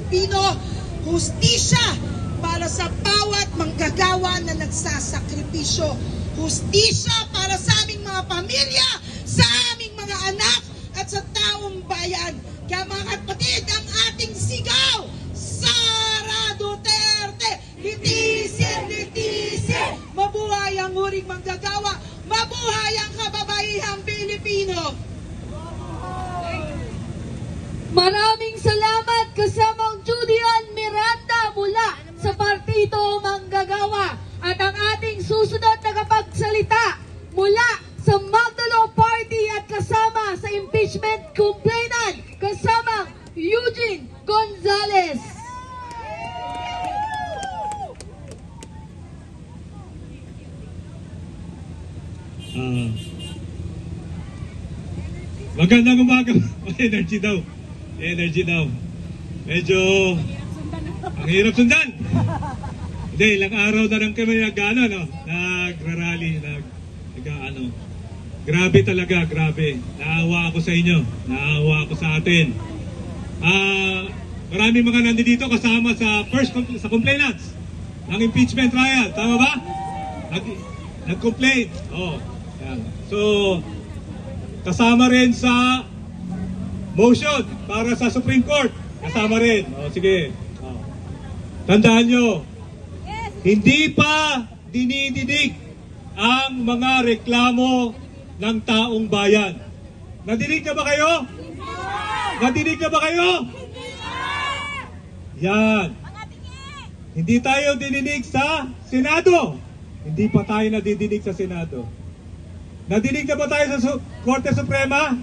Pilipino, hustisya para sa bawat manggagawa na nagsasakripisyo, hustisya para sa aming mga pamilya, sa aming mga anak, at sa taong bayan. Kaya mga kapatid, ang ating sigaw, Sara Duterte! Litisin, litisin! Mabuhay ang huring manggagawa! Mabuhay ang kababaihang Pilipino! Maraming salamat kasamang Judy Ann Miranda mula sa Partido Manggagawa at ang ating susunod na kapagsalita mula sa Magdalo Party at kasama sa impeachment complainant kasamang Eugene Gonzalez. Magandang umaga. Energy daw. Energy daw. Medyo ang hirap sundan. Hindi, ilang araw na lang kami nagrarally, Grabe talaga, grabe. Naawa ako sa inyo. Naawa ako sa atin. Maraming mga nandito kasama sa sa complainants ng impeachment trial. Tama ba? Nag-complain. Oh, yan. So, kasama rin sa motion para sa Supreme Court. Kasama rin. O, sige. O. Tandaan nyo, hindi pa dinidinig ang mga reklamo ng taong bayan. Nadinig na ba kayo? Nadinig na ba kayo? Yan. Hindi tayo dininig sa Senado. Hindi pa tayo nadidinig sa Senado. Nadinig na ba tayo sa Korte Suprema?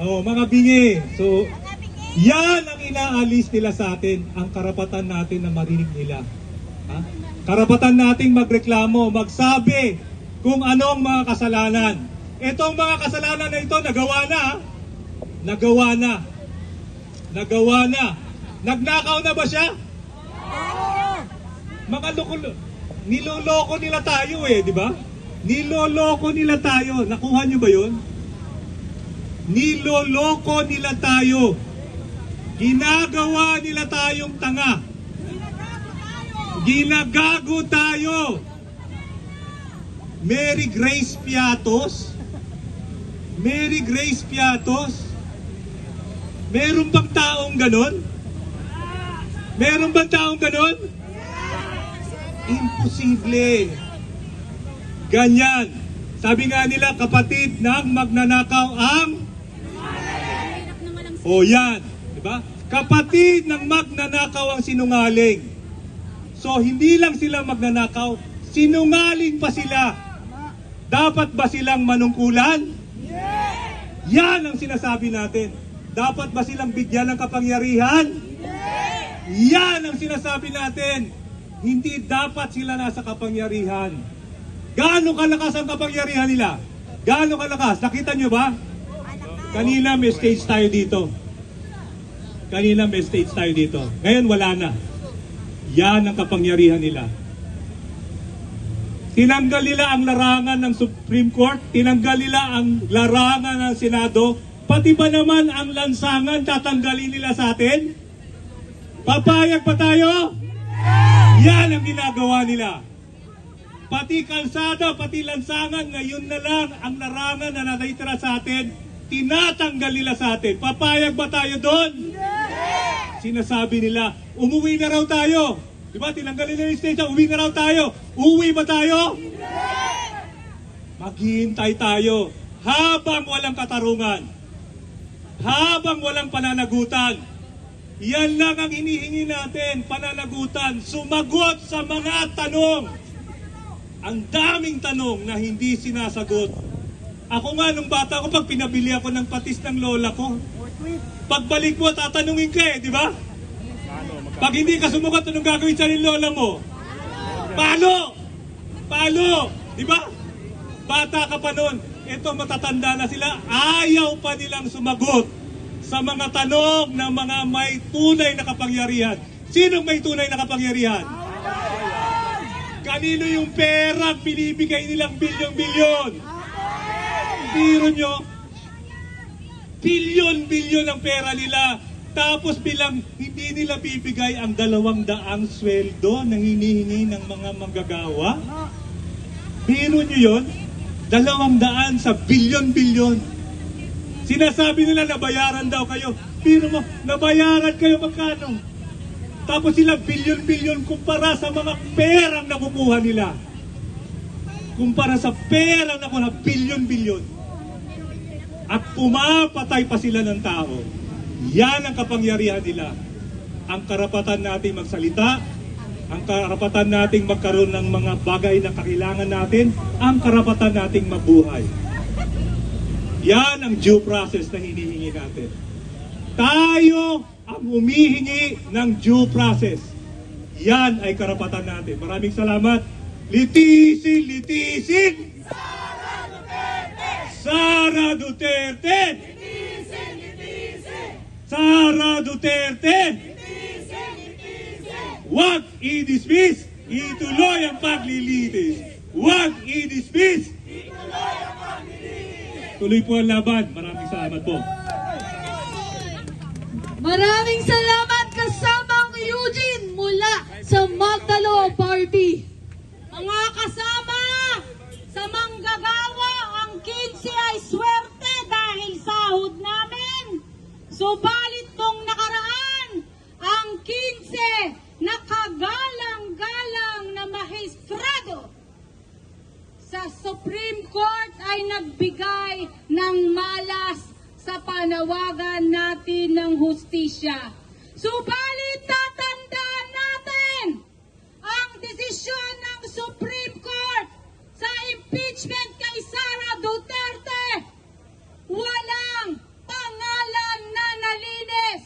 Oh, mga bingi. So, yan ang inaalis nila sa atin, ang karapatan natin na marinig nila. Ha? Karapatan nating magreklamo, magsabi kung anong mga kasalanan. Itong mga kasalanan na ito, nagawa na. Nagawa na. Nagawa na. Nagnakaw na ba siya? Mga niloloko nila tayo di ba? Niloloko nila tayo. Nakuha niyo ba yun? Niloloko nila tayo. Ginagawa nila tayong tanga. Ginagago tayo. Mary Grace Piatos? Mary Grace Piatos? Meron bang taong ganon? Meron bang taong ganon? Imposible. Ganyan. Sabi nga nila, kapatid ng magnanakaw ang... O yan. Diba? Kapatid ng magnanakaw ang sinungaling. So, hindi lang sila magnanakaw, sinungaling pa sila. Dapat ba silang manungkulan? Yan ang sinasabi natin. Dapat ba silang bigyan ng kapangyarihan? Yan ang sinasabi natin. Hindi dapat sila nasa kapangyarihan. Gaano kalakas ang kapangyarihan nila? Gaano kalakas? Nakita nyo ba? Kanina may stage tayo dito. Kanina may stage tayo dito. Ngayon wala na. Yan ang kapangyarihan nila. Tinanggal nila ang larangan ng Supreme Court. Tinanggal nila ang larangan ng Senado. Pati ba naman ang lansangan tatanggalin nila sa atin? Papayag pa tayo? Yan ang ginagawa nila. Pati kalsada, pati lansangan, ngayon na lang ang larangan na natitira sa atin, tinatanggal nila sa atin. Papayag ba tayo doon? Sinasabi nila, umuwi na raw tayo. Diba, tinanggal nila yung station, uwi na raw tayo. Uwi ba tayo? Maghihintay tayo habang walang katarungan. Habang walang pananagutan. Yan lang ang hinihingi natin, pananagutan. Sumagot sa mga tanong. Ang daming tanong na hindi sinasagot. Ako nga, nung bata ko, pag pinabili ako ng patis ng lola ko, pagbalik mo, tatanungin ka di ba? Pag hindi ka sumagot, anong gagawin sa lola mo? Palo! Palo! Di ba? Bata ka pa nun. Ito, matatanda na sila. Ayaw pa nilang sumagot sa mga tanong ng mga may tunay na kapangyarihan. Sinong may tunay na kapangyarihan? Kanino yung pera binibigay nilang bilyon-bilyon? Biro nyo, bilyon-bilyon ang pera nila. Tapos bilang hindi nila bibigay ang 200 sweldo na hinihingi ng mga manggagawa. Biro nyo yun? 200 sa bilyon-bilyon. Sinasabi nila nabayaran daw kayo. Biro mo, nabayaran kayo magkano? Tapos sila bilyon-bilyon kumpara sa mga perang nakukuha nila. Kumpara sa perang nakukuha, bilyon-bilyon. At pumapatay pa sila ng tao. Yan ang kapangyarihan nila. Ang karapatan nating magsalita, ang karapatan nating magkaroon ng mga bagay na kailangan natin, ang karapatan nating mabuhay. Yan ang due process na hinihingi natin. Tayo ang humihingi ng due process. Yan ay karapatan natin. Maraming salamat. Litisin, litisin! Sara Duterte! Sara Duterte! Huwag i-dismiss, ituloy ang paglilitis. Huwag i-dismiss, tuloy po ang laban. Maraming salamat po. Maraming salamat kasamang Eugene mula sa Magdalo Party. Mga kasama, sa manggagawa, ang 15 ay swerte dahil sahod namin. Subalit nung nakaraan, ang 15 nakagalang-galang na mahistrado sa Supreme Court ay nagbigay ng malas sa panawagan natin ng hustisya. Subalit tatandaan natin ang desisyon ng Supreme Court sa impeachment kay Sara Duterte. Walang pangalan na nalinis.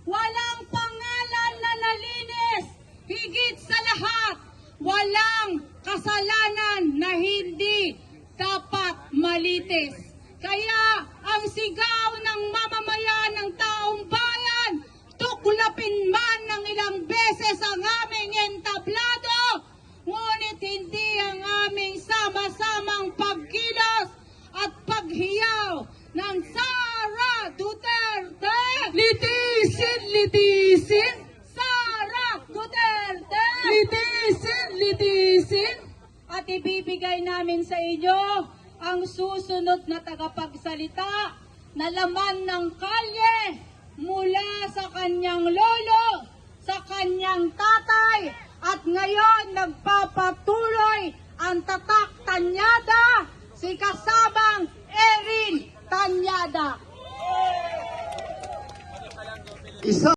Walang pangalan na nalinis. Higit sa lahat, walang kasalanan na hindi dapat malitis. Kaya ang sigaw ng mamamayan ng taong bayan, tuklapin man ng ilang beses ang aming entablado, ngunit hindi ang aming sama-samang pagkilos at paghiyaw ng Sara Duterte. Litisin, litisin! Sara Duterte! Litisin, litisin! At ibibigay namin sa inyo ang susunod na tagapagsalita na laman ng kalye mula sa kanyang lolo, sa kanyang tatay, at ngayon nagpapatuloy ang tatak Tanyada, si kasamang Erin Tanyada.